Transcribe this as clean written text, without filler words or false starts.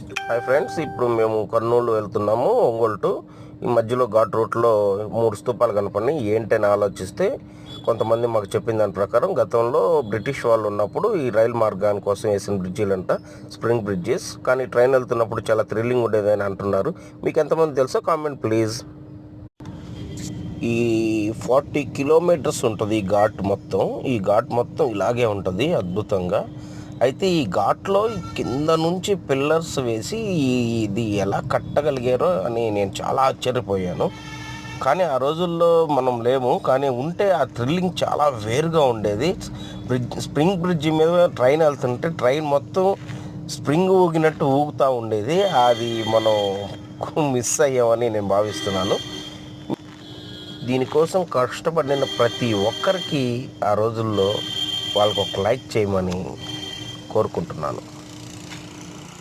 Hi friends, ఇప్పుడు మేము కర్నూలు వెళ్తున్నాము, ఒంగోలు టు. ఈ మధ్యలో ఘాట్ రూట్లో 3 స్తూపాలు కనపడినాయి. ఏంటని ఆలోచిస్తే కొంతమంది మాకు చెప్పిన దాని ప్రకారం గతంలో బ్రిటిష్ వాళ్ళు ఉన్నప్పుడు ఈ రైలు మార్గాని కోసం వేసిన బ్రిడ్జీలంట, స్ప్రింగ్ బ్రిడ్జెస్. కానీ ట్రైన్ వెళ్తున్నప్పుడు చాలా థ్రిల్లింగ్ ఉండేదని అంటున్నారు. మీకు ఎంతమంది తెలుసో కామెంట్ ప్లీజ్. ఈ 40 కిలోమీటర్స్ ఉంటుంది ఈ ఘాట్ మొత్తం. ఈ ఘాట్ మొత్తం ఇలాగే ఉంటుంది అద్భుతంగా. అయితే ఈ ఘాట్లో కింద నుంచి పిల్లర్స్ వేసి ఇది ఎలా కట్టగలిగారో అని నేను చాలా ఆశ్చర్యపోయాను. కానీ ఆ రోజుల్లో మనం లేము, కానీ ఉంటే ఆ థ్రిల్లింగ్ చాలా వేరుగా ఉండేది. స్ప్రింగ్ బ్రిడ్జి మీద ట్రైన్ వెళ్తుంటే ట్రైన్ మొత్తం స్ప్రింగ్ ఊగినట్టు ఊగుతూ ఉండేది. అది మనం మిస్ అయ్యామని నేను భావిస్తున్నాను. దీనికోసం కష్టపడిన ప్రతి ఒక్కరికి ఆ రోజుల్లో వాళ్ళకు ఒక లైక్ చేయమని కోరుకుంటున్నాను.